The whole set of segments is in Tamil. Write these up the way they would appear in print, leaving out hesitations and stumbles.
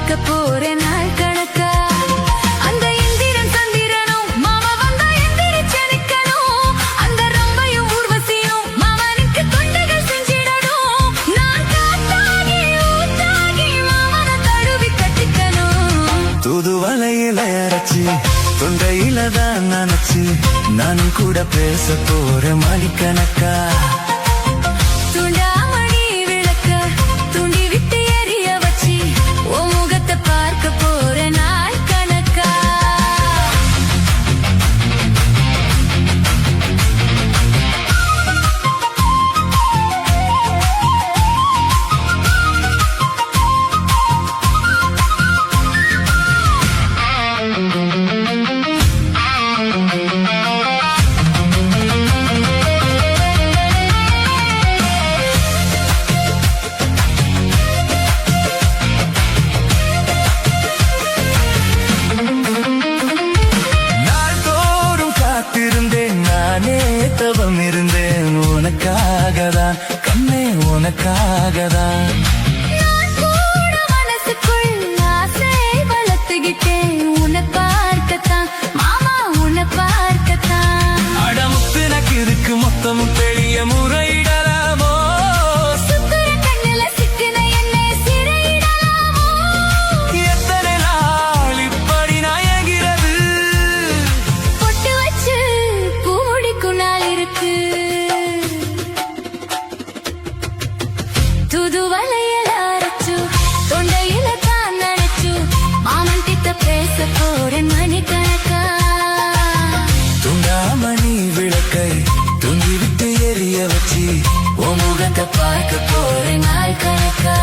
பார்க்க போறேன் நாள் கணக்கா. அந்த இந்திரன் சந்திரனும் மாமா வந்தா எந்திரிச்சு நிக்கணும். அந்த ரம்பையும் ஊர்வசியும் மாமனுக்கு தொண்டுகள் செஞ்சிடணும். நான் காத்தாகி ஊத்தாகி மாமனை தழுவி கட்டிக்கணும். தூதுவளையில அரைச்சி தொண்டையில தான் நினைச்சு நானும் கூட பேச போறேன் மணிக்கணக்கா. துண்டாமணி விளக்க துண்டி விட்டு எரிய வச்சு உன் முகத்தை பார்க்க போற நாள் கணக்கா. தவம் இருந்தேன் உனக்காகதான் கண்ணே உனக்காகதான். நான் கூட மனசுக்குள் ஆசை வளர்த்துக்கிட்டேன் உன்னை பார்க்கத்தான் மாமா உன்னை பார்க்கத்தான். அடமுத்து நக்கு இருக்கு மொத்தமும் பெரிய முறையிடலாமோ. சுத்துற கண்ணுல சிக்கின என்னை சிறையிடலாமோ. எத்தனை நாள் இப்படி நாயகிறது. பொட்டு வச்சு பூடிக்கும் நாள் இருக்கு. தூதுவளையில அரைச்சு தொண்டையில தான் நினைச்சு மாமன் கிட்ட பேச போறேன் மணிக்கணக்கா. துண்டாமணி விளக்கை துண்டி விட்டு எரிய வச்சு உன் முகத்தை பார்க்க போறேன் நாள் கணக்கா.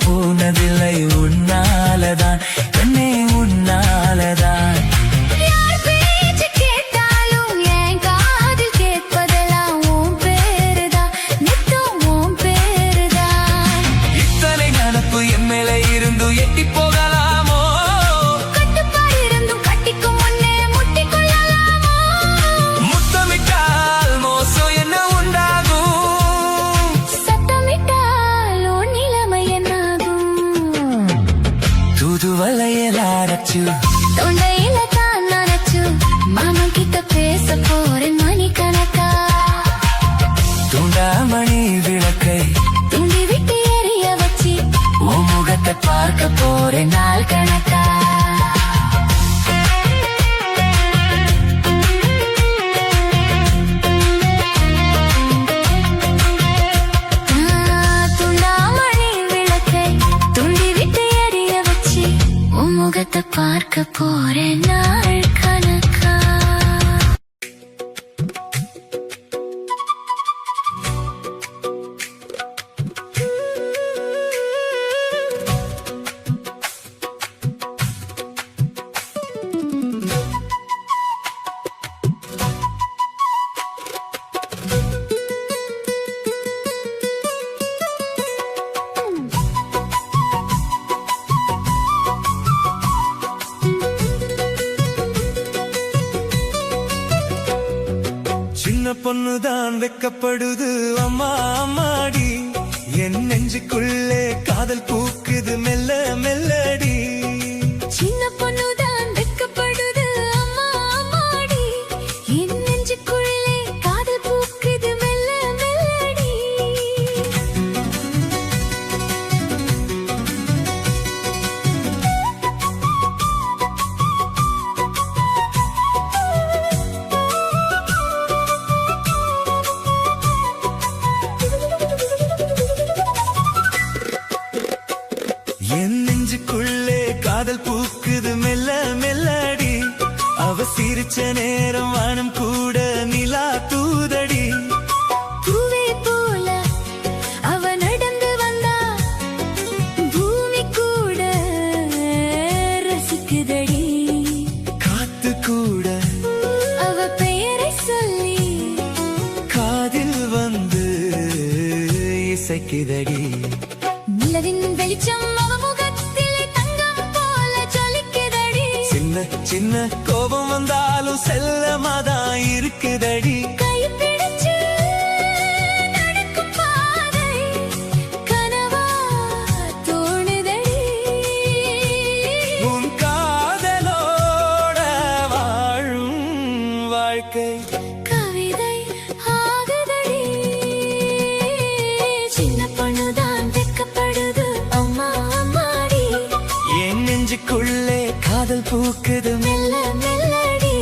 போனதில்லை உன்னாலதான் கண்ணே உன்னாலதான். யார் பேச்சு கேட்டாலும் என் காதில் கேட்பதெல்லாம் உன் பேருதான் நித்தம் உன் பேருதான். இத்தனை நினப்பு என் மேல இருந்து எட்டி போகலாமோ. கட்டுப்பாடு இருந்தும் கட்டிக்கும் முன்னே முட்டிக்கொள்ளலாமோ. முத்தமிட்டால் மோசம் என்ன உண்டாகும். சத்தமிட்டால் உன் நிலைமை என்னாகும். தூதுவளையில அரைச்சு தொண்டையில தான் நினைச்சு மாமன் கிட்ட பேச போறேன் மணிக்கணக்கா. துண்டாமணி விளக்கை துண்டி விட்டு எரிய வச்சு உன் முகத்தை பார்க்க போறேன் நாள் கணக்கா. துண்டாமணி விளக்கை துண்டி விட்டு எரிய வச்சு உன் முகத்தை பார்க்க போறேன் நாள் கணக்கா. சின்ன பொண்ணுதான் வெக்கப்படுது அம்மா அம்மாடி. என் நெஞ்சுக்குள்ளே காதல் பூக்குது மெல்ல மெல்லடி. சின்ன பொண்ணுதான் வெட்கப்படுது அம்மா அம்மாடி. என் நெஞ்சுக்குள்ளே காதல் பூக்குது மெல்ல மெல்லடி. இசைக்குதடி. நிலவின் வெளிச்சம் அவ முகத்திலே தங்கம் போல ஜொலிக்குதடி. சின்ன சின்ன கோபம் வந்தாலும் செல்லமாதான் இருக்குதடி. கை பிடிச்சு நடக்கும் பாதை கனவா தோணுதடி. உன் காதலோட வாழும் வாழ்க்கை கவிதை ஆகுதடி. சின்ன பொண்ணுதான் வெட்கப்படுது அம்மா அம்மாடி. என் நெஞ்சுக்குள்ளே காதல் பூக்குது மெல்ல மெல்லடி.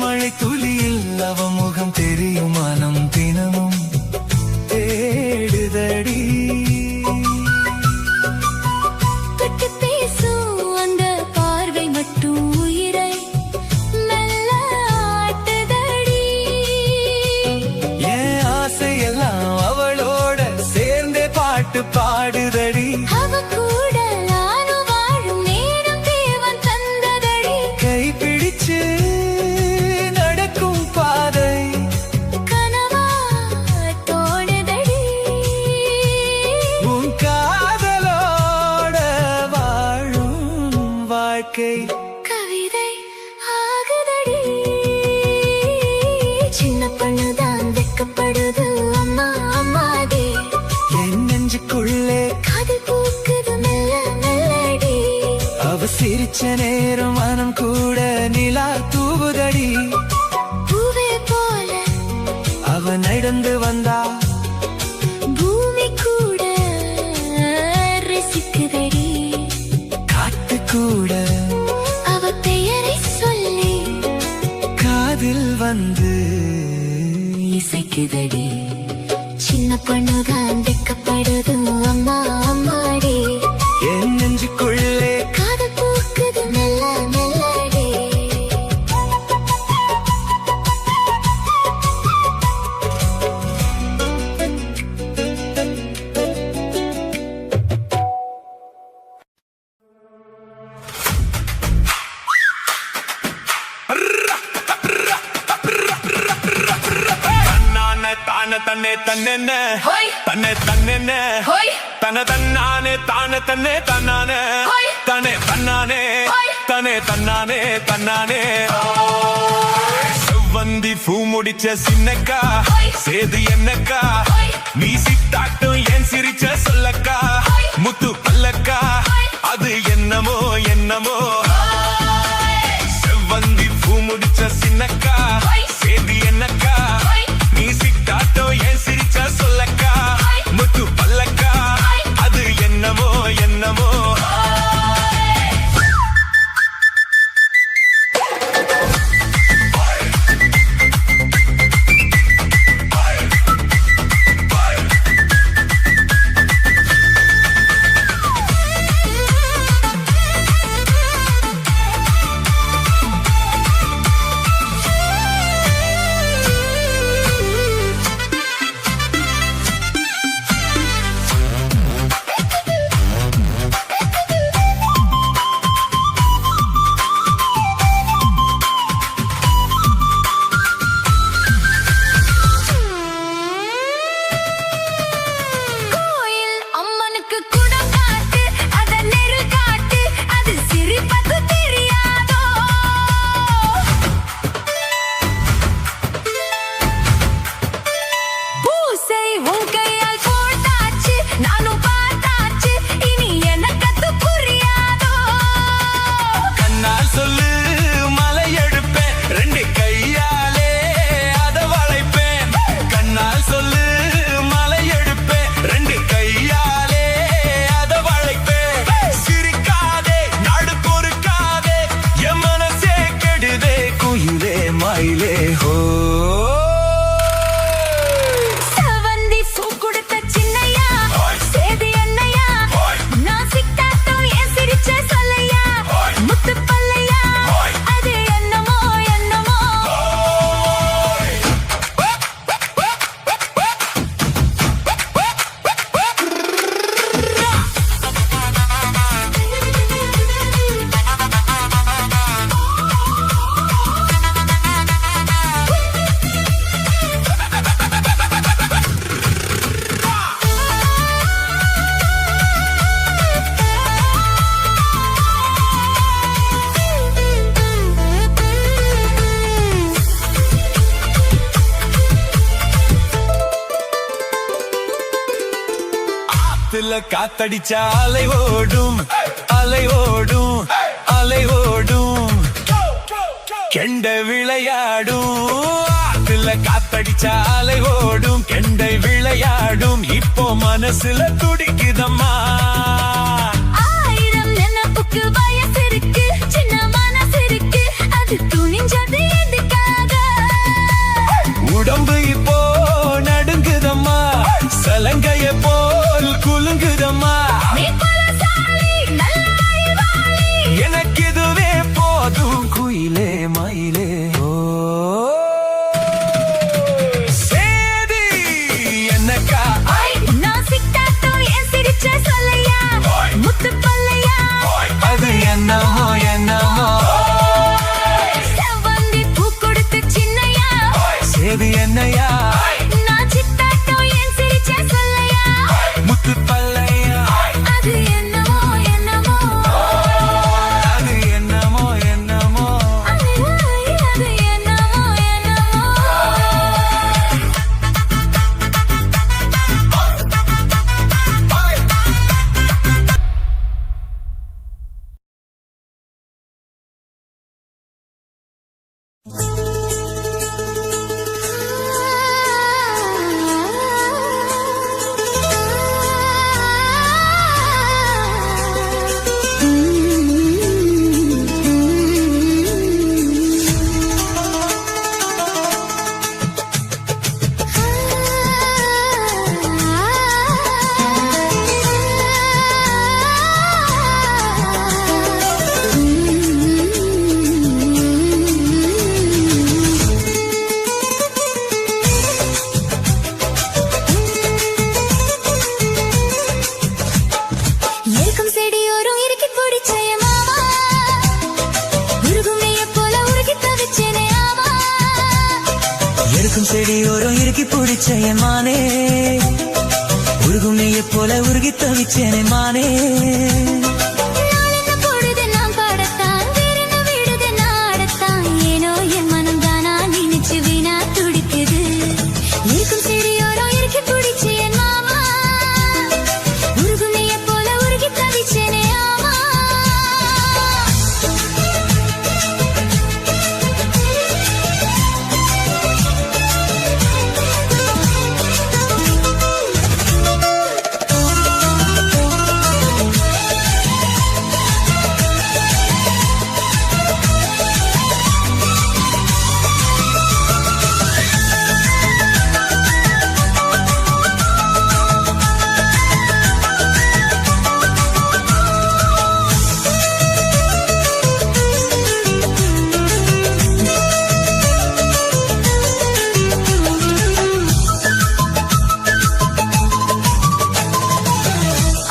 மழை துளியில் அவ முகம் தெரியும் மனம் தினமும் தேடுதடி. தொட்டு பேசும் அந்த பார்வை மட்டும் உயிரை மெல்ல ஆட்டுதடி. என் ஆசையெல்லாம் அவளோட சேர்ந்தே பாட்டு பாடுதடி. அவ கூட நானும் வாழும் நேரம் தேவன் தந்ததடி. கை பிடிச்சு நடக்கும் பாதை கனவா தோணுதடி. உன் காதலோட வாழும் வாழ்க்கை கவிதை ஆகுதடி. சின்ன பொண்ணுதான் வெட்கப்படுது அம்மா அம்மாடி. என் நெஞ்சுக்குள்ளே காதல் பூக்குது மெல்ல மெல்லடி. அவ சிரிச்ச நேரம் மனம் கூட நிலா தூவுதடி. பூவே போல அவ நடந்து வந்தா பூமி கூட ரசிக்குதடி. காத்து கூட அவ பெயரை சொல்லி காதில் வந்து இசைக்குதடி. சின்ன பொண்ணுதான் வெட்கப்படுது அம்மா அம்மாடி. என் நெஞ்சுக்குள்ளே காதல் பூக்குது மெல்ல மெல்லடி. தான தன்னே தன்னென்ன ஹோய். தன்னே தன்னென்ன ஹோய். தன தன்னானே தான தன்னே தன்னானே ஹோய். தனே தன்னானே ஹோய். தனே தன்னானே தன்னானே செவ்வந்தி பூ முடிச்ச சின்னக்கா ஹோய். சேது என்னக்கா ஹோய். நீ சித்தாட்டும் ஏன் சிரிச்ச சொல்லக்கா ஹோய். முத்து பல்லக்கா ஹோய். அது என்னமோ என்னமோ செவ்வந்தி பூ முடிச்ச சின்னக்கா ஹோய். சேது என்னக்கா ஹோய். நீ சித்தாட்டோ ஏன் சிரிச்ச சொல்லக்கா ஹோய். முத்து பல்லக்கா ஹோய். அது என்னமோ என்னமோ ஆத்துல காத்தடிச்சா அலை ஓடும் அலை ஓடும் அலை ஓடும் கெண்டை விளையாடும் ஆத்துல காத்தடிச்சா அலை ஓடும் கெண்டை விளையாடும் இப்போ மனசுல துடிக்குதம்மா ஆயிரம் நினைப்புக்கு வயசு இருக்கு சின்ன மனசு இருக்கு அது துணிஞ்சது எதுக்காக உடம்பு இப்போ நடுங்குதம்மா சலங்கைய போல் குலுங்குதம்மா நீ பலசாலி நல்ல அறிவாளி எனக்கு இதுவே போதும் குயிலே மயிலே ஓ சேதி என்னக்கா நான் சிக்காட்டோ என் சிரிச்ச சொல்லையா முத்து பல்லையா அது என்னமோ என்னமோ செவ்வந்தி பூ கொடுத்து சின்னையா சேதி என்னையா நான் சித்தாட்டோ என் சிரிச்ச சொல்லையா முத்து பல்லையா அது என்னமோ என்னமோ அது என்னமோ என்னமோ அது என்னமோ என்னமோ இருக்கும் செடியோரம் இறுக்கி பிடிச்ச மாமா உருகுமைய போல உருகி தவிச்சேனே ஆமா இருக்கும் செடியோரம் இறுக்கி பிடிச்ச என் மானே உருகும் நெய்யை போல உருகி தவிச்சேனே மானே நான் என்ன பொழுது நான் பாடத்தான் வேற என்ன விடுது நாடத்தான் ஏனோ என் மனம் தானா நினைச்சு வீணா துடிக்குது இருக்கும் செடியோரம் இறுக்கி பிடிச்ச என் மாமா உருகுமைய போல உருகி தவிச்சேனே ஆமா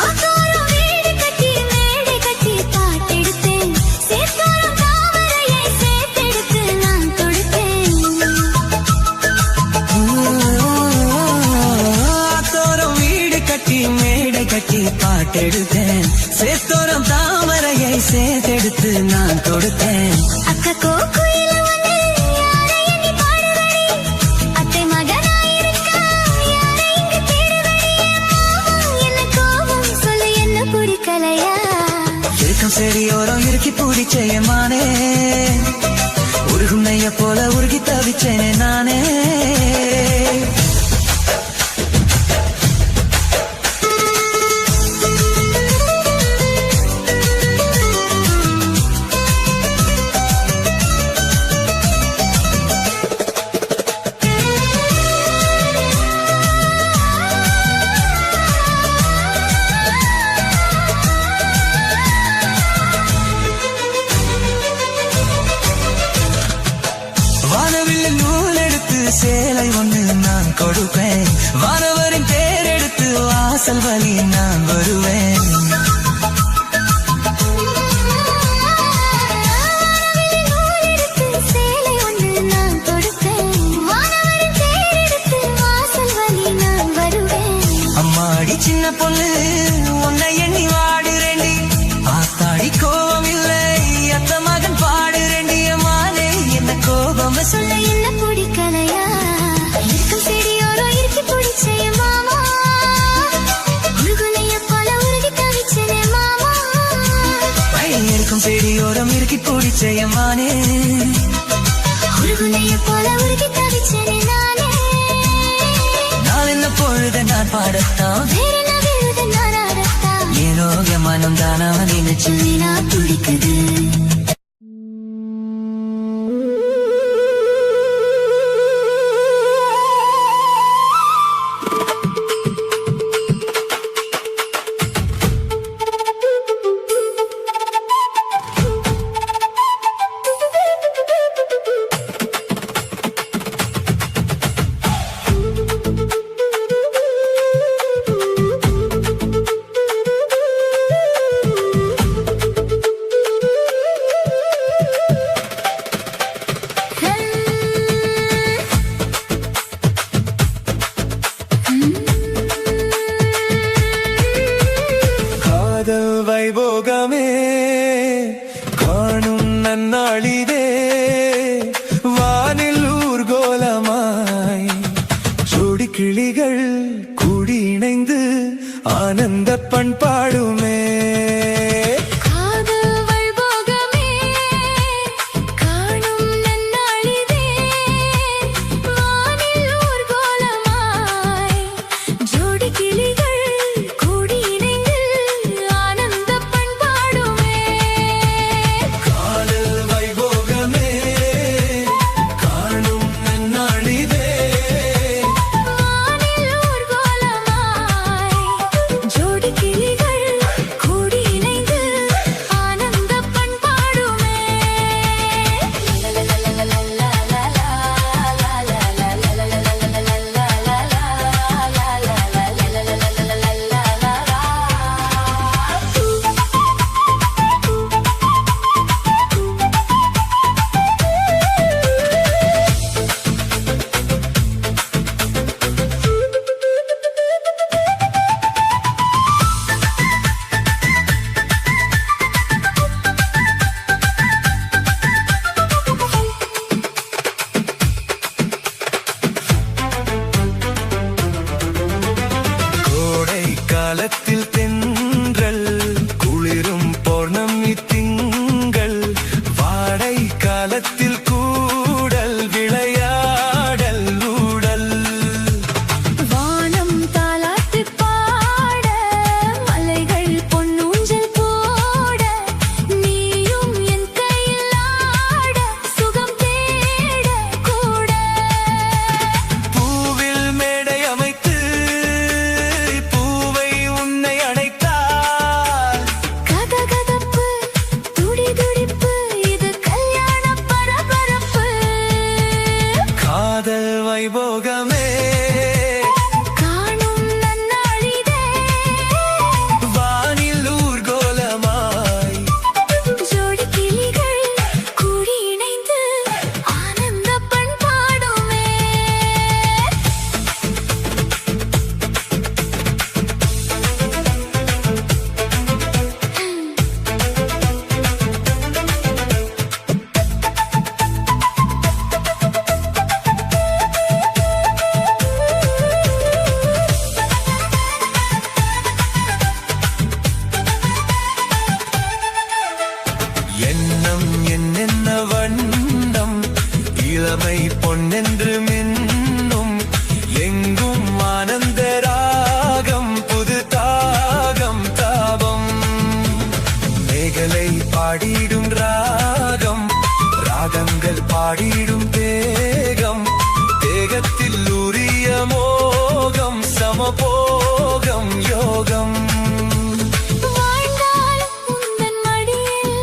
ஆத்தோரம் வீடு கட்டி மேடை கட்டி பாட்டெடுத்தேன் சேத்தோரம் தாமரையை சேர்த்தெடுத்து நான் தொடுத்தேன் ஆத்தோரம் வீடு கட்டி மேடை கட்டி பாட்டெடுத்தேன் சேத்தோரம் தாமரையை சேர்த்தெடுத்து நான் தொடுத்தேன் அக்கா கோக்குயில வந்து யாரை எண்ணி பாடுவடி அத்தை மகனாயிருக்கா யாரை இங்கு தேடுவடி என்ன கோபம் சொல்லு என்ன பிடிக்கலையா இருக்கும் செடியோரம் இறுக்கி பிடிச்ச என் மானே உருகும் நெய்யை போல உருகி தவிச்சேனே நானே வானவில் நூல் எடுத்து சேலை ஒண்ணு நான் கொடுப்பேன் வானவரின் பேர் எடுத்து வாசல் வழி நான் வருவேன் நூல் எடுத்து சேலை ஒன்று நான் கொடுப்பேன் வானவரின் தேர் எடுத்து வாசல் வழி நான் வருவேன் அம்மாடி சின்ன பொண்ணு உன்னை எண்ணி வாடுறேண்டி ஆத்தாடி கோபம் இல்லை அத்த மகன் பாடுறேண்டி அம்மானே என்ன கோபம் சொல்ல என்ன பிடிக்கலையா இருக்கும் செடியோரம் இறுக்கி பிடிச்ச மாமா உருகுலையப்பா எம்மானே உருகுலைய போல உருகி தவிச்சேனே நானே. நாள் என்ன பொழுது நான் பாடத்தான் வேற என்ன விழுது நான் ஆடத்தான். ஏனோ என் மனம் தானா நினைச்சு வீணா துடிக்குது. காதல் வைபோகமே காணும் நன்னாளிதே வானில் ஊர்கோலமாய் ஜோடி கிளிகள் கூடி இணைந்து ஆனந்த பண்பாடுமே. காதல் வைபோகமே காணும் நன்னாளிதே வானில் ஊர்கோலமாய் ஜோடி கிளிகள் கூடி இணைந்து ஆனந்த பண்பாடுமே. காதல் வைபோகமே காணும் நன்னாளிதே வானில் ஊர்கோலமாய் ஜோடி கிளிகள் கூடி இணைந்து ஆனந்த பண்பாடுமே. கோடை காலத்தில் தென்றல் குளிரும் பௌர்ணமி திங்கள் வாடை காலத்தில் கூடல் விளையாடல் ஊடல் வானம் தாலாட்டு பாட மலைகள் பொன்னூஞ்சல் போட நீயும் என் கையில் ஆட சுகம் தேட கூட. பூவில் மேடை அமைத்து பூவை உன்னை அணைத்தார் கதகதப்பு துடிதுடிப்பு இது கல்யாண பரபரப்பு. காதல் வைபோகமே காணும் நன்னாளிதே வானில் ஊர்கோலமாய் ஜோடி கிளிகள் கூடி இணைந்து ஆனந்த பண்பாடுமே. எண்ணம் என்னென்ன வண்ணம் இளமை பொன்னென்று மின்னும் எங்கும் ஆனந்த ராகம் புது தாகம் தாபம் மேகலை பாடிடும் ராகம் ராகங்கள் பாடிடும் தேகம் தேகத்தில் உரிய மோகம் சமபோகம் யோகம் வாழ்ந்தாலும் உந்தன் மடியில்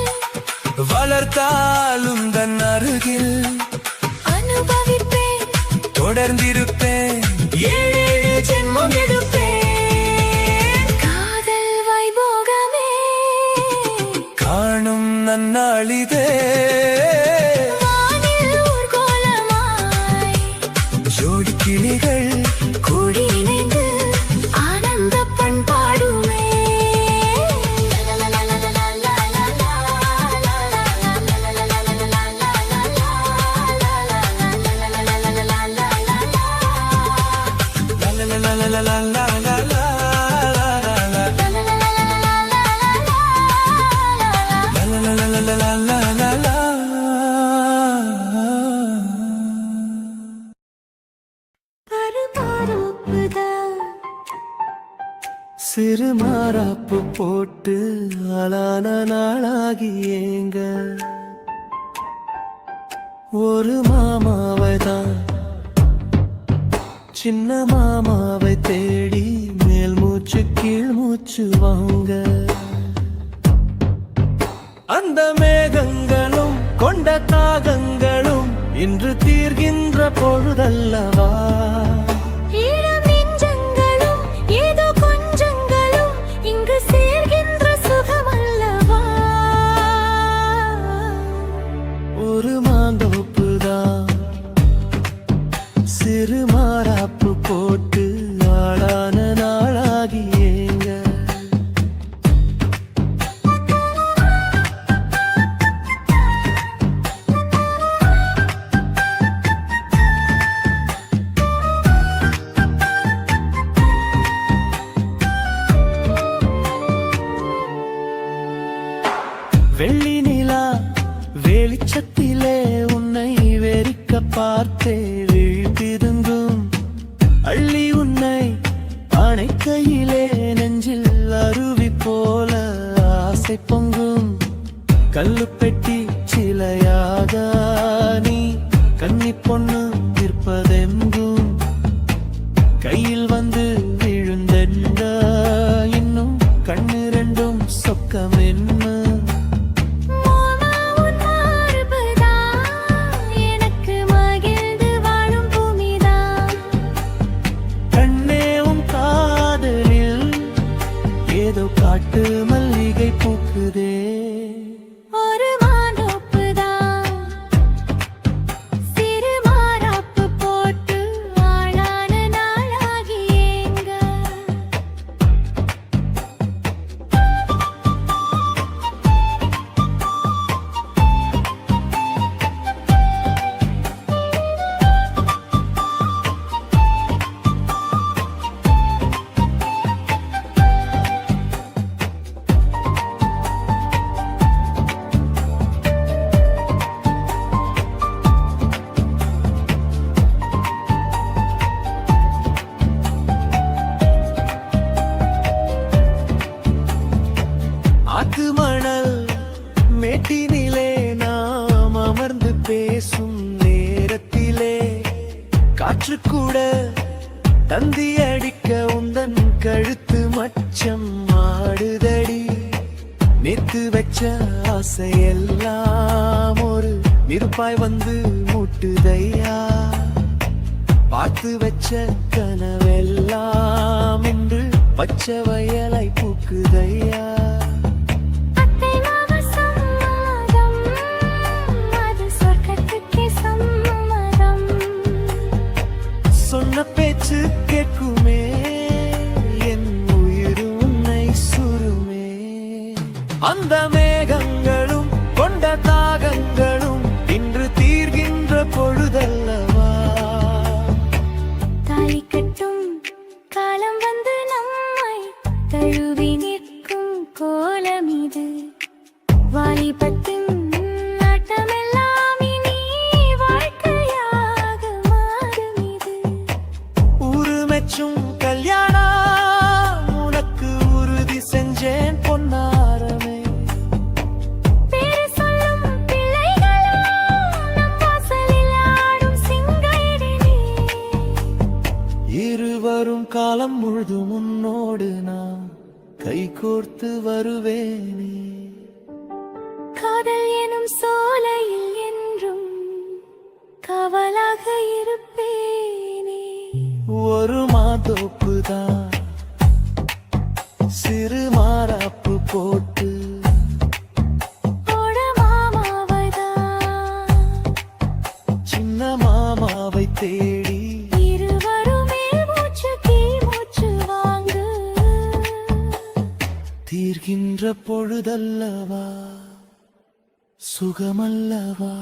வளர்த்தாலும் தன் அருகில் அனுபவிப்பேன் தொடர்ந்திருப்பேன் ஏழு ஜென்மம் எடுப்பேன். காதல் வைபோகமே காணும் நன்னாளிதே வானில் ஊர்கோலமாய் ஜோடி கிளிகள் கூடி இணைந்து ஆனந்த பண்பாடுமே. la la la la la சிறு மாறாப்பு போட்டு ஆளான நாளாகி ஏங்க ஒரு மாமாவை தான் சின்ன மாமாவை தேடி மேல் மூச்சு கீழ் மூச்சு வாங்க அந்த மேகங்களும் கொண்ட தாகங்களும் இன்று தீர்கின்ற பொழுதல்லவா ஈரம் நெஞ்சங்களும் ஏதோ கொஞ்சங்களும் இங்கு சேர்கின்ற சுகமல்லவா ஒரு மாந்தோப்புதான் சிறு மாறாப்பு போட்டு நாளான நாளாகி ஏங்க வெள்ளி நிலா வெளிச்சத்திலே உன்னை வெறிக்க பார்த்தே விழித்திருந்தும் அள்ளி உன்னை அணைக்கையிலே நெஞ்சில் அருவி போல ஆசை பொங்கும் கல்லுப்பெட்டி சிலையாக நீ கன்னி பொண்ணு நிற்பதெங்கும் கையில் வந்து விழுந்தென்ன இன்னும் கண்ணு ரெண்டும் சொக்கம் என்ன மாமா உன் மார்புதான் எனக்கு மகிழ்ந்து வாழும் பூமிதான் கண்ணே உன் காதலில் ஏதோ காட்டு மல்லிகை பூக்குதே ஒரு மாந்தோப்புதான் சிறு மாறாப்பு போட்டு ஆளான நாளாகி ஏங்க ஆத்து மணல் மேட்டினிலே நாம் அமர்ந்து பேசும் நேரத்திலே காற்று கூட தந்தி அடிக்க உந்தன் கழுத்து மச்சம் ஆடுதடி நேத்து வச்ச ஆசையெல்லாம் ஒரு நெருப்பாய் வந்து முட்டுதையா பார்த்து வச்ச கனவெல்லாம் இன்று பச்சை வயலை பூக்குதையா அத்தை மாமா சம்மதம் அது சொர்க்கத்துக்கே சம்மதம் சொன்ன பேச்சு கேட்குமே என் உயிர் உன்னை சுருமே அந்த மேகங்களும் கொண்ட தாகங்களும் இன்று தீர்கின்ற பொழுதல்லவா தாலி கட்டும் காலம் வந்து நம்மை தழுவி நிற்கும் கோலம் இது வாலிபத்தின் நாட்டமெல்லாம் இனி வாழ்க்கையாக மாறும் இது ஊரு மெச்சும் கல்யாணம் உனக்கு உறுதி செஞ்சேன் பொன்னாரமே பேரு சொல்லும் பிள்ளைகளும் நம் வாசலில் ஆடும் சிங்காரினி இருவரும் காலம் முழுதும் உன்னோடு நான் கைகோர்த்து வருவேனே காதல் எனும் சோலையில் என்றும் காவலாக இருப்பேனே ஒரு மாதோப்புதான் சிறு மாறாப்பு போட்டு ஓட மாமாவதான் சின்ன மாமாவை தேடி இருவருமே மூச்சு கீழ் மூச்சு வாங்கு தீர்கின்ற பொழுதல்லவா சுகமல்லவா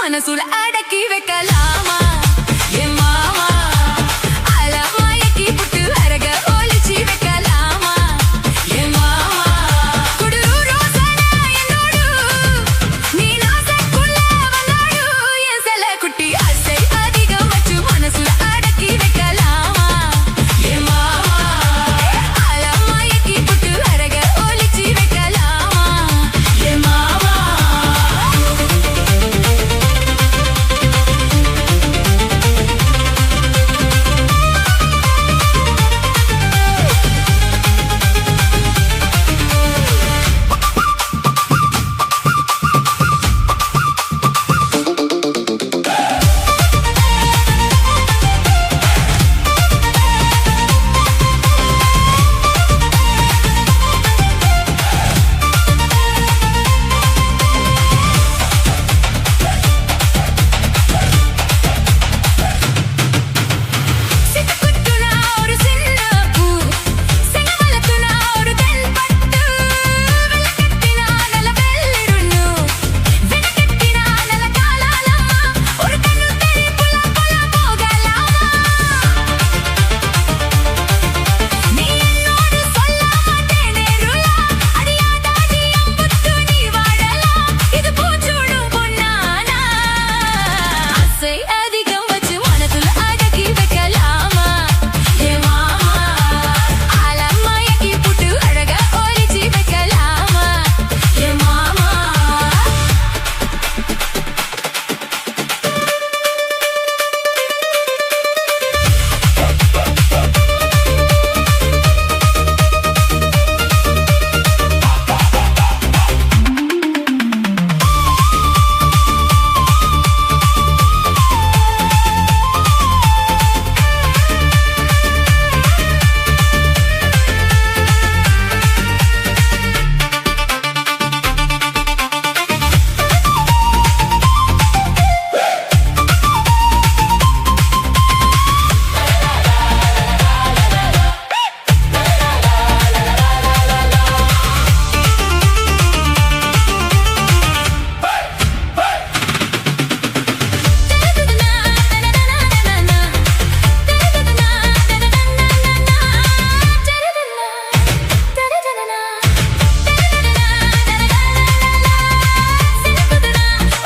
மனசுல அடக்கி வைக்கலாமா என் மாமா அலமாயக்கி புட்டு அரக ஒளிச்சி வைக்கலாமா என் மாமா குடு ரோசனா என்னோடு நீ நாசக்குள்ள வந்தாடு என் செல்ல குட்டி ஆசை அதிகம் வச்சு மனசுல அடக்கி வைக்கலாமா என் மாமா அலமாயக்கி புட்டு அரக ஒளிச்சி வைக்கலாமா என் மாமா சிட்டுக்குட்டுனா ஒரு சின்ன பூ செங்கமலத்துனா ஒரு தென்பட்டு வெள்ளக்கட்டினா நல்ல வெள்ளிருண்ணு வெனக்கட்டினா நல்ல காலாலம்மா ஒரு கண்ணு தெரி புள்ள புள்ள போகலாமா நீ என்னோடு சொல்ல மாட்டேனே ருளா அடியாதாடி அம்புத்து நீ வாழலாம் இது பூச்சூடும் பொன்னானா ஆசை அதிகம் வச்சு மனசுல அடக்கி வைக்கலாமா என் மாமா அலமாயக்கி புட்டு அழக ஒளிச்சி வைக்கலாமா என் மாமா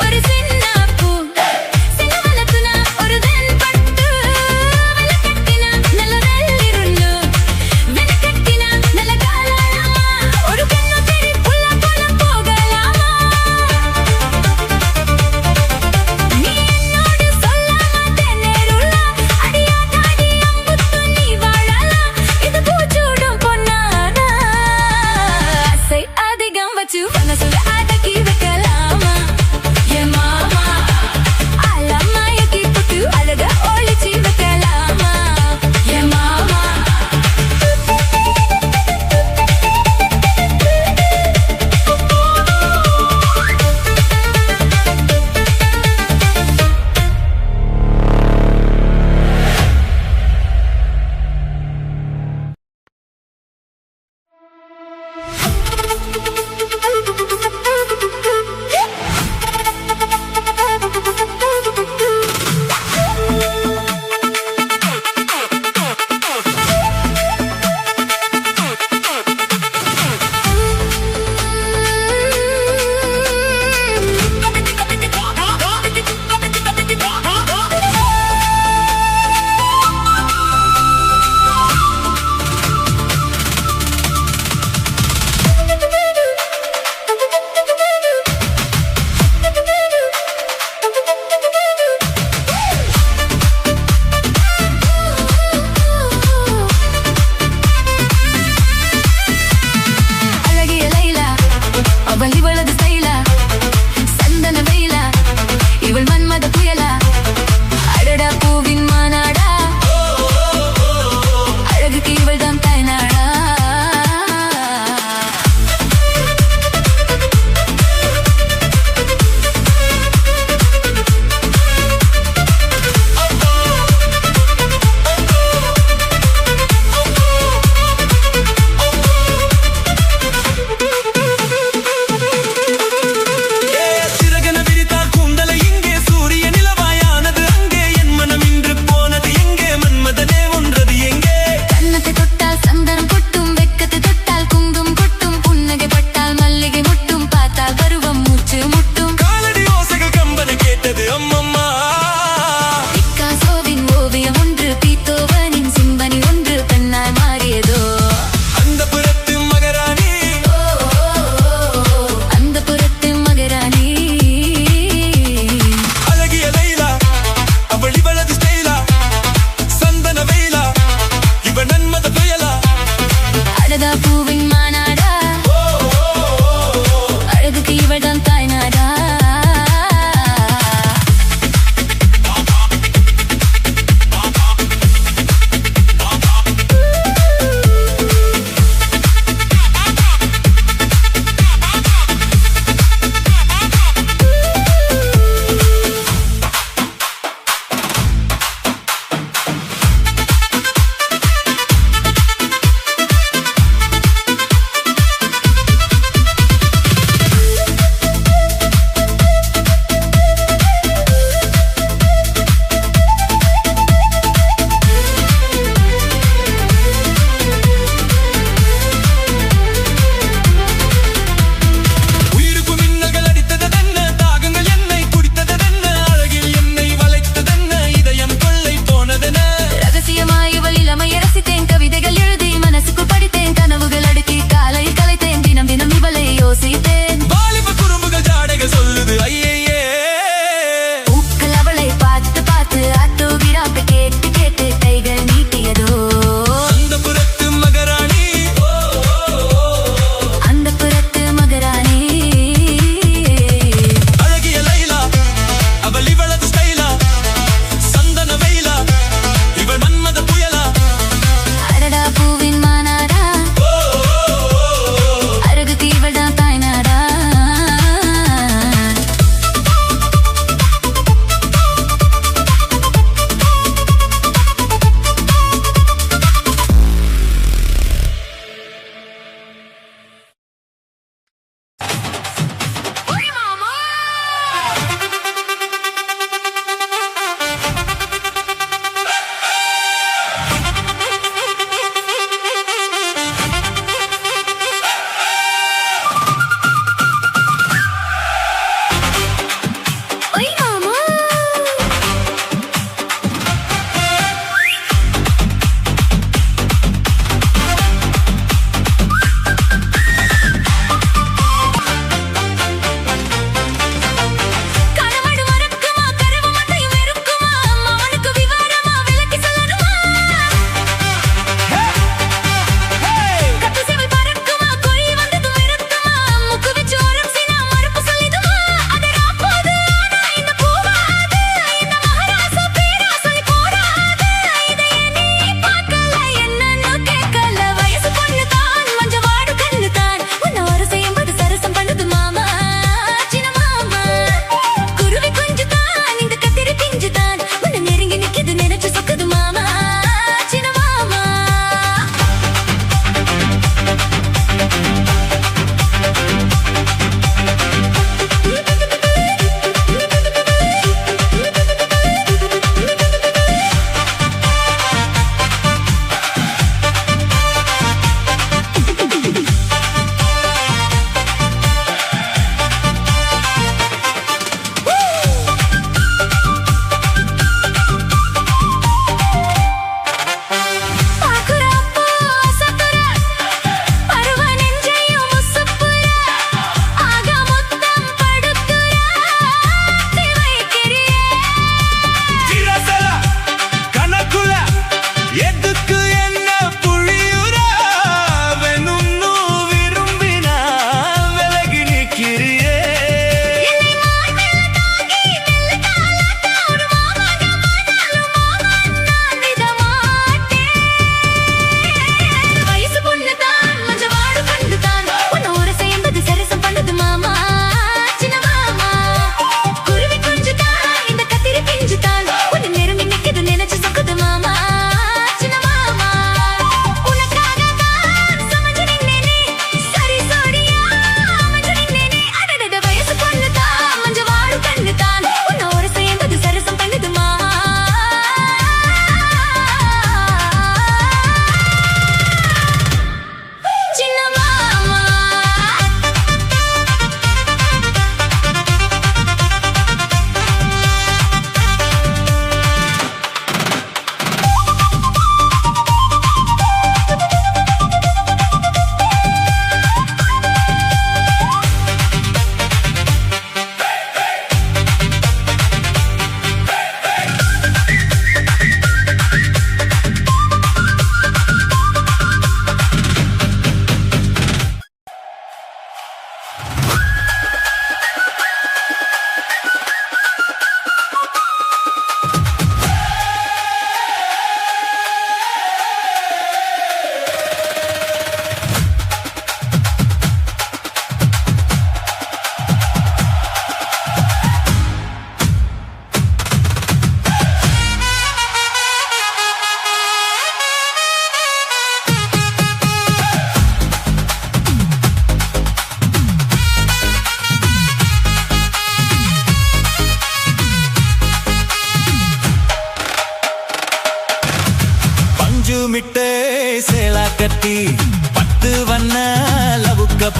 ஒரு சின்ன பூ செங்கமலத்துனா ஒரு தென்பட்டு வெள்ளக்கட்டினா நல்ல வெள்ளிருண்ணு வெனக்கட்டினா நல்ல காலாலம்மா ஒரு கண்ணு தெரி புள்ள புள்ள போகலாமா நீ என்னோடு சொல்ல மாட்டேனே ருளா அடியாதாடி அம்புத்து நீ வாழலாம் இது பூச்சூடும் பொன்னானா ஆசை அதிகம் வச்சு மனசுல அடக்கி வைக்கலாமா என் மாமா அலமாயக்கி புட்டு அழக ஒளிச்சி வைக்கலாமா என் மாமா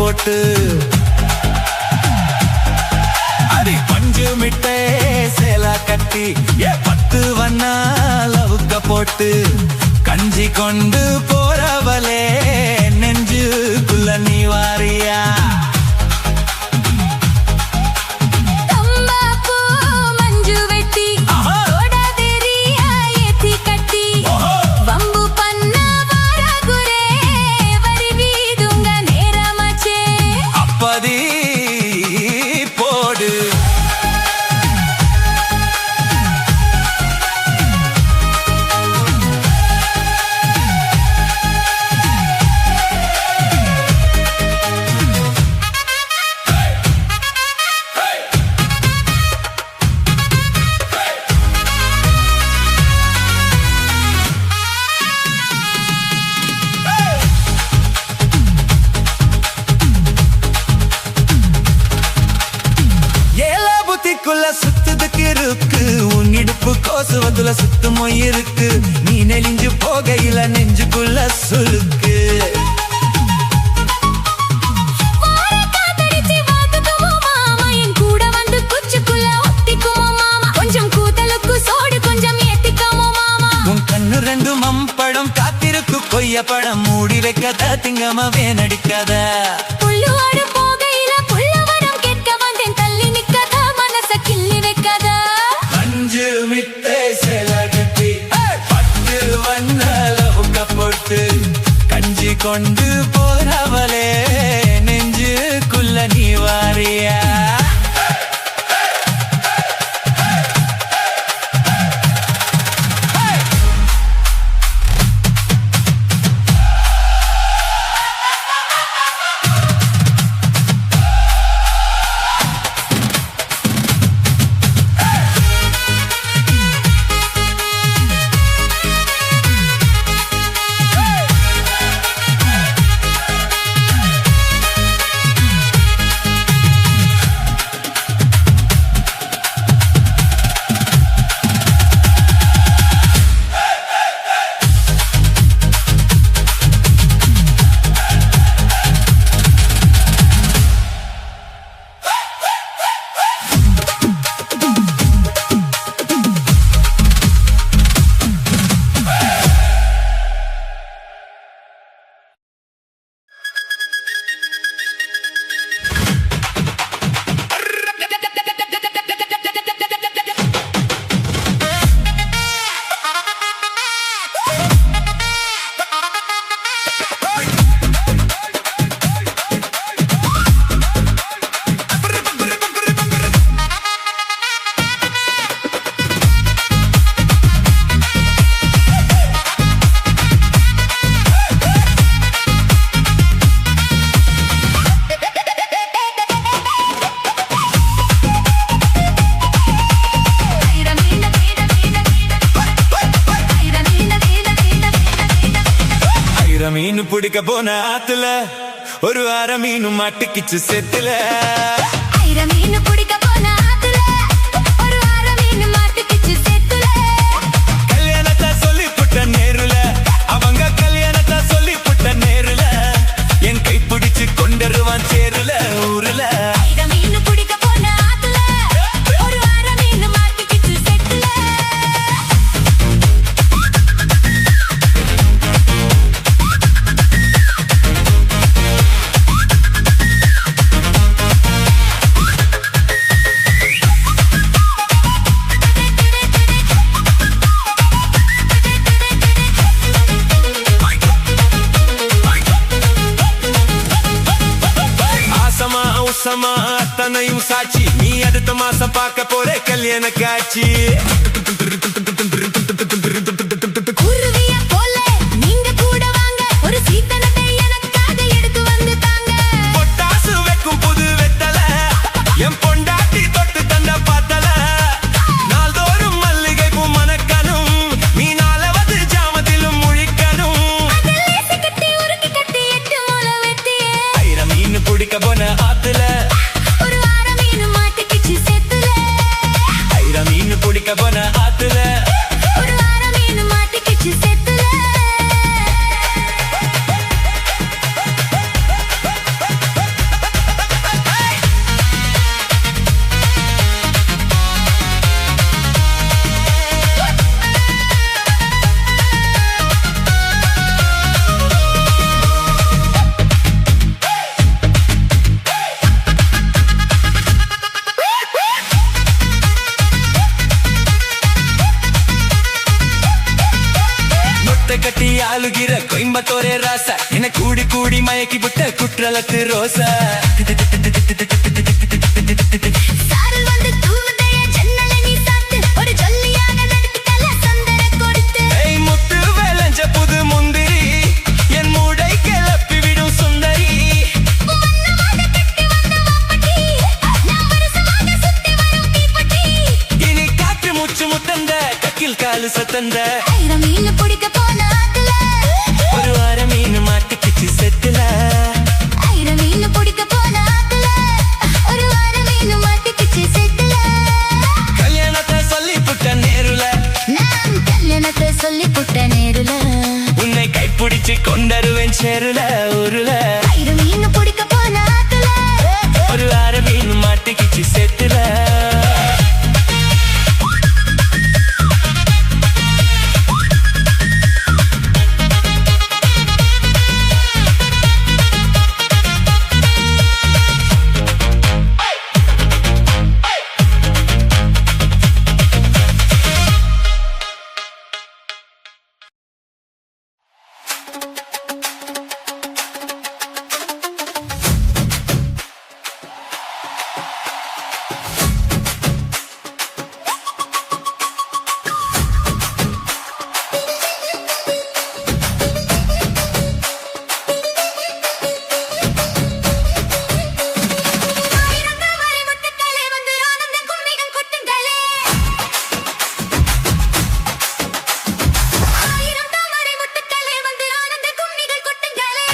போட்டு அடி பஞ்சு மிட்டே சேலா கட்டி 10 வண்ணா லவுக்க போட்டு கஞ்சி கொண்டு போறவளே நெஞ்சுக்குள்ள நீ வாரியா தம்பாப்பூ மஞ்சு வெட்டி ஓடாதேரியா ஏத்தி கட்டி வம்பு பண்ண வாரகுரே வரி வீதுங்க நேரமாச்சே அப்பதி போடு சுத்துதுக்கு இருக்கு உன் இடுப்பு கோசுவதுல சுத்துமோ இருக்கு நீ நெளிஞ்சு போகையில நெஞ்சுக்குள்ள சுருக்கு உன் கண்ணு ரெண்டு மம்பழம் காத்திருக்கு கொய்ய பழம் மூடி வைக்காத திங்கமவே நடிக்காத கஞ்சி கொண்டு போறவளே நெஞ்சுக்குள்ள நீ வாரியா மீன் பிடிக்க போன ஆத்துல ஒரு அரை மீன் மாட்டிக்கிச்சு செத்துல மீன் பிடிக்க போன ஆத்துல ஒரு அரை மீன் மாட்டிக்கிச்சு செத்துல கல்யாணத்தை சொல்லி புட்ட நேருல அவங்க கல்யாணத்தை சொல்லி புட்ட நேருல என் கை பிடிச்சு கொண்டருவான் சேருல ஊருல மீன் பிடிக்க போன ஆத்துல ஒரு அரை மீன் மாட்டிக்கிச்சு செத்துல சமா அத்தனையும் சாட்சி நீ அடுத்த மாசம் பார்க்க போற கல்யாண காட்சி குருவியா போல நீங்க கூட வாங்க ஒரு சீத்தனத்தை எனக்காக எடுத்து வந்து தாங்க பொட்டாசு வைக்கும் புது வெத்தல என் பொண்டாட்டி தொட்டு தந்த பாத்தல நாள்தோறும் மல்லிகை பூ மணக்கணும் நீ நாளவது ஜாமத்திலும் முழிக்கணும் கட்டி உருக்கி கட்டி 8 மூளை வெட்டியே மீன் பிடிக்க போன ஆத்துல ஒரு அரை மீன் மாட்டிக்கிச்சு செத்துல மீன் பிடிக்க போன ஆத்துல குடும்பத்தோரே ராசா என கூடி கூடி மயக்கி விட்ட குற்றலத்து ரோசா சாரல் வந்து தூவுதைய ஜன்னலை நீ சாத்து ஒரு ஜொல்லியான நடுக்கல சந்தன கொடுத்து ஏய் முத்து வேலஞ்ச புது முந்திரி என் மூடை கிளப்பி விடும் சுந்தரி வண்ணமாக கட்டி வந்த வாப்பட்டி நான் வருஷமாக சுத்தி வரும் தீப்பெட்டி இனி காற்று மூச்சு முத்தந்த கக்கில் காலு சத்தந்த ஆயிரம் மீன் பிடிக்க போன ஆத்துல ஒரு வாரம் மீன் மாட்டிக்கிச்சு செத்துல ஆயிரம் மீன் பிடிக்க போன ஆத்துல ஒரு வாரம் மீன் மாட்டிக்கிச்சு செத்துல கல்யாணத்தை சொல்லி புட்ட நேருல நான் கல்யாணத்தை சொல்லி புட்ட நேருல உன்னை கைப்பிடிச்சு கொண்டருவேன் சேருல ஊருல ஆயிரம் மீன் பிடிக்க போன ஆத்துல ஒரு வாரம் மீன் மாட்டிக்கிச்சு செத்துல ஆயிரம் தாமரை முத்துக்களே வந்து ஆனந்த கும்மிகள் கொட்டுங்களே ஆயிரம் தாமரை முத்துக்களே வந்து ஆனந்த கும்மிகள் கொட்டுங்களே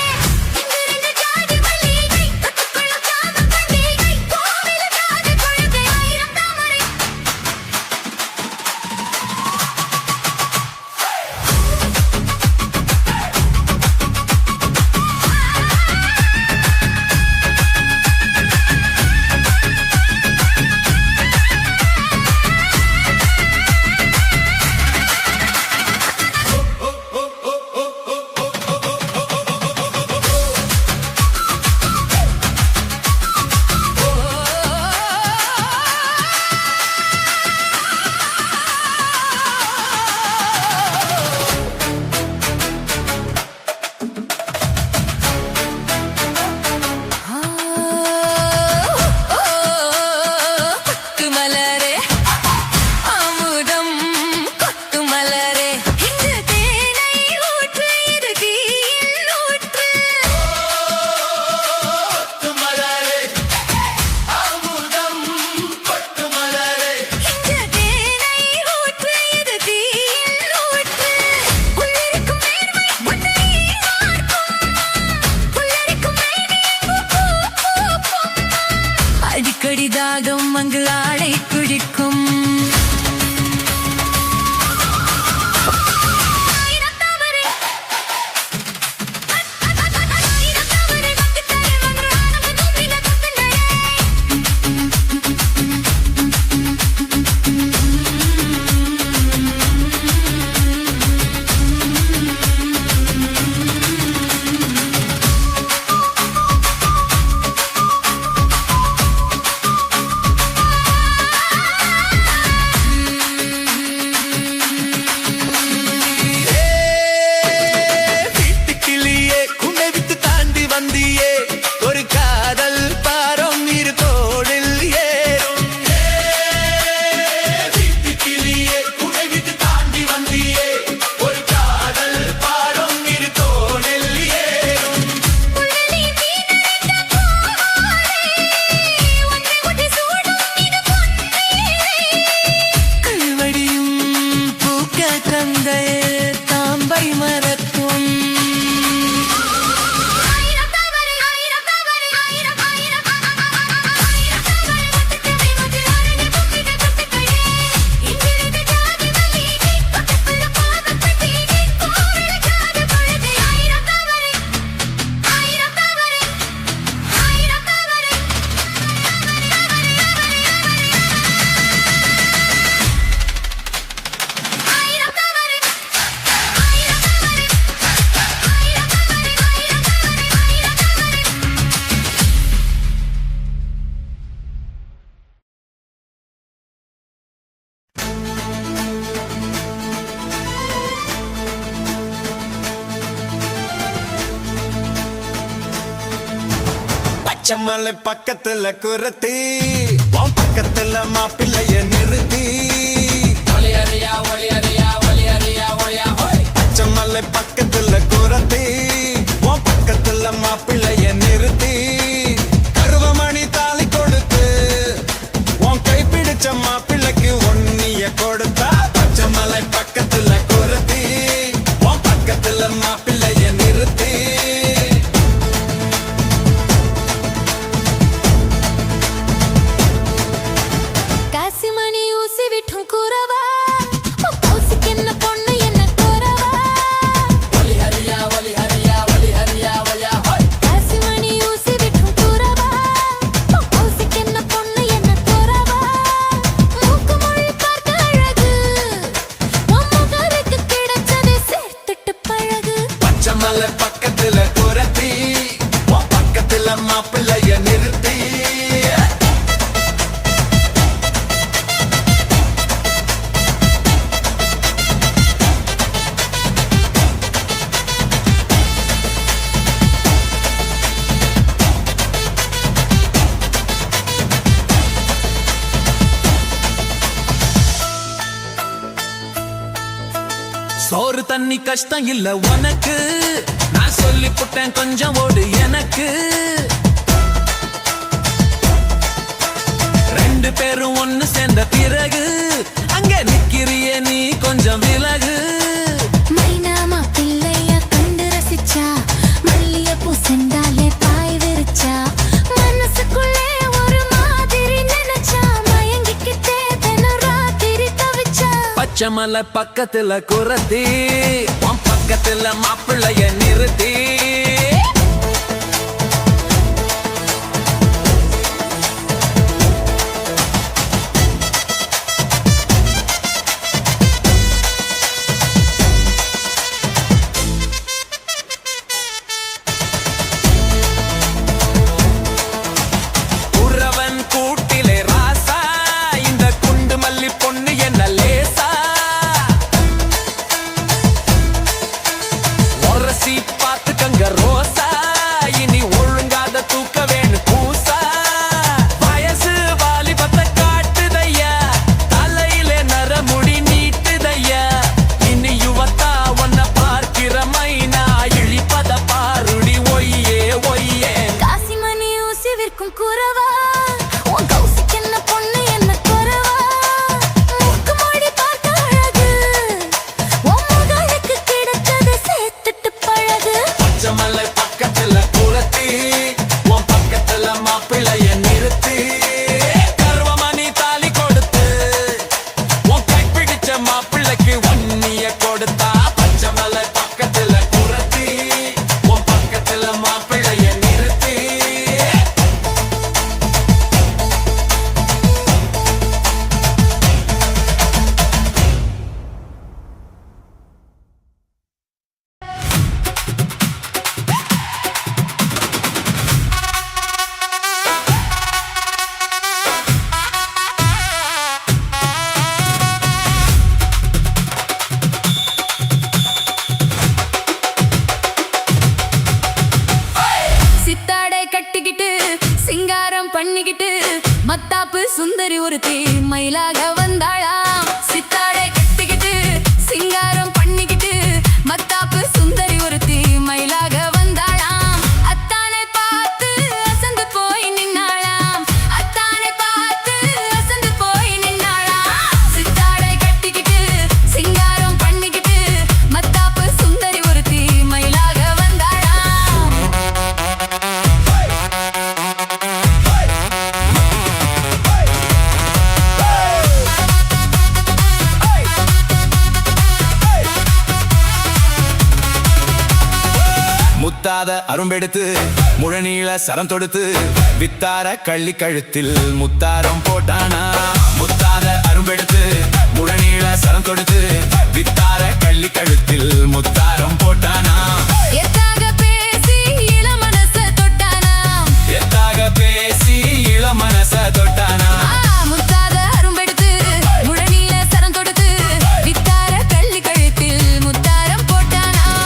இங்கு ரெண்டு ஜாதி மல்லிகை தொட்டுக்கொள்ள காம பண்டிகை கோவில காது கொழுகை ஆயிரம் தாமரை கொத்துமலரே அமுதம் கொத்துமலரே இந்த தேனை ஊற்று இது தீயில் ஊற்று இந்த தேனை ஊற்று இது தீயில் ஊற்று உள்ளிருக்கும் நேர்மை உன்னை மார்க்கும் உள்ளிருக்கும் மேனி பூ பூக்கும் அடிக்கடி தாகம் அங்கு ஆடை குடிக்கும் ஆயிரம் தாமரை ஆயிரம் தாமரை முத்துக்களே வந்து ஆனந்த கும்மிகள் கொட்டுங்களே பச்சைமலை பக்கத்துல குரத்தி உன் பக்கத்துல மாப்பிள்ளைய நிறுத்தி பச்சைமலை பக்கத்துல குரத்தி உன் பக்கத்துல மாப்பிள்ளைய நிறுத்தி கருவமணி தாலி கொடுத்து உன் கை பிடிச்ச மாப்பிள்ளைக்கு ஒன்னிய கொடுத்தா பச்சைமலை பக்கத்துல குரத்தி உன் பக்கத்துல மாப்பிள்ளைய நிறுத்தி காசிமணி ஊசி விட்டும் கூறவா கௌசிக்கு என்ன பொண்ணு என்ன கூறவா காசிமணி ஊசி விட்டும் கூறவா கௌசிக்கு என்ன பொண்ணு என்ன கூறவா மூக்கு மொழி பார்க்க அழகு உன் முகருக்கு கிடைச்சதை சேர்த்துட்டு பழகு பச்சைமலை பக்கத்துல குரத்தி உன் பக்கத்துல மாப்பிள்ளைய நிறுத்தி சோறு தண்ணி கஷ்டம் இல்ல உனக்கு நான் சொல்லி புட்டேன் கொஞ்சம் ஓடு எனக்கு ரெண்டு பேரும் ஒண்ணு சேர்ந்த பிறகு அங்க நிக்கிறிய நீ கொஞ்சம் விலகு மைனாமா பிள்ளைய கண்டு ரசிச்சா மல்லிகைப்பூ செண்டாலே பாய் விரிச்சா மனசுக்குள்ளே ஒரு மாதிரி நினைச்சா மயங்கிக்கிட்டே தினம் ராத்திரி தவிச்சா பச்சைமலை பக்கத்துல குரத்தி உன் பக்கத்துல மாப்பிள்ளைய நிறுத்தி உறவன் கூட்டிலே ராசா இந்த குண்டு மல்லி பொண்ணு என்ன லேசா ஒரசி பார்த்துக்கங்க ரோசா இனி ஒழுங்காத தூக்க வேணும் பூசா வயசு வாலிபத்தை காட்டுதையா தலையிலே நரமுடி நீட்டுதையா இனி யுவத்தா உன்னை பார்க்கிற மைனா இழிப்பத பாருடி ஒய்யே ஒய்யே காசிமணி ஊசி விற்கும் கூறவா உன் கௌசிக்கு என்ன பொண்ணு என்ன கூறவா மூக்கு மொழி பார்க்க அழகு உன் முகருக்கு கிடைச்சதை சேர்த்துட்டு பழகு பச்சைமலை பக்கத்துல குரத்தி உன் பக்கத்துல மாப்பிள்ளைய நிறுத்தி கருவமணி தாலி கொடுத்து உன் கை பிடிச்ச மாப்பிள்ளைக்கு ஒன்னிய கொடுத்தா பச்சைமலை பக்கத்துல குரத்தி உன் பக்கத்துல மாப்பிள்ளைய நிறுத்தி சித்தாடை கட்டிக்கிட்டு சிங்காரம் பண்ணிக்கிட்டு மத்தாப்பு சுந்தரி ஒருத்தி மயிலாக வந்தாளாம் சித்தாடை கட்டிக்கிட்டு சிங்காரம் பண்ணிக்கிட்டு மத்தாப்பு சுந்தரி ஒருத்தி மயிலாக வந்தாளாம் அத்தானை பார்த்து அசந்து போய் நின்னாளாம் அத்தானை பார்த்து அசந்து போய் நின்னாளாம் சித்தாடை கட்டிக்கிட்டு சிங்காரம் பண்ணிக்கிட்டு மத்தாப்பு சுந்தரி ஒருத்தி மயிலாக வந்தாளாம் முத்தாத அரும்பெடுத்து முழநீள சரம் தொடுத்து வித்தார கள்ளி கழுத்தில் முத்தாரம் போட்டானா முத்தாத அரும்பெடுத்து முழநீள சரம் தொடுத்து வித்தார கள்ளி கழுத்தில் முத்தாரம் போட்டானா எத்தாக பேசி இளமனச தொட்டானாம் எத்தாக பேசி இளமனச தொட்டானா முத்தாத அரும்பெடுத்து முழநீள சரம் தொடுத்து வித்தார கள்ளி கழுத்தில் முத்தாரம் போட்டானாம்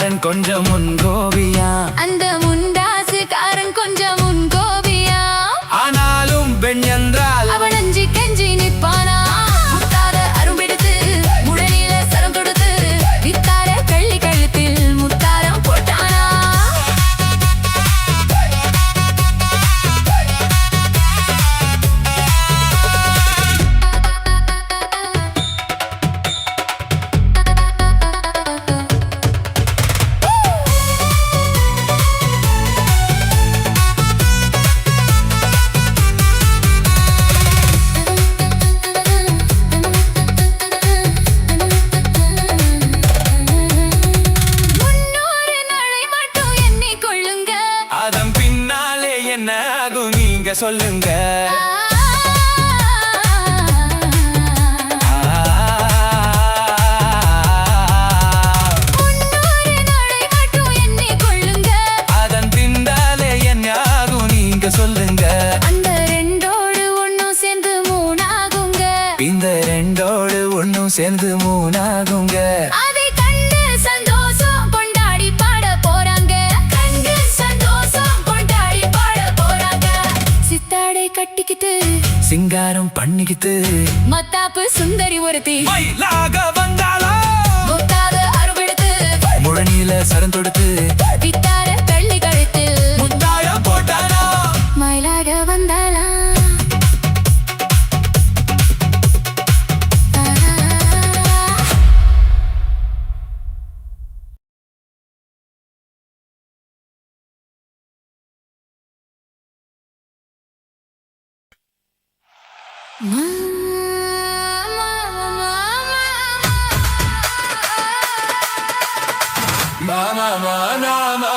காரன் கொஞ்சம் முன்கோபியா அந்த முண்டாசுக்காரன் கொஞ்சம் முன்கோபியா ஆனாலும் பெண் என்றால் அவன் அஞ்சி கெஞ்சி நிப்பானா முத்தாத அரும்பெடுத்து முழனில சரம் தொடுத்து வித்தார கள்ளி கழுத்தில் முத்தாரம் போட்டானா முன்னூறு நாளை மட்டும் எண்ணிக் கொள்ளுங்க அதன் பின்னாலே என்ன ஆகும் நீங்க சொல்லுங்க முன்னூறு நாளை மட்டும் எண்ணிக் கொள்ளுங்க அதன் பின்னாலே என்ன ஆகும் நீங்க சொல்லுங்க அந்த ரெண்டோடு ஒண்ணும் சேர்ந்து மூணாகுங்க இந்த ரெண்டோடு ஒண்ணும் சேர்ந்து மூணாகுங்க அதை கண்டு சந்தோஷம் கொண்டாடி பாட போறாங்க கண்டு சந்தோஷம் கொண்டாடி பாட போறாங்க சித்தாடை கட்டிக்கிட்டு சிங்காரம் பண்ணிக்கிட்டு மத்தாப்பு சுந்தரி ஒருத்தி மயிலாக வந்தாளோ முத்தாத அருவெடுத்து முழனில சரம் தொடுத்து வித்தார கள்ளி கழுத்தில் முத்தாயம் போட்டானோ மயிலாக வந்தாளா மாமா மாமா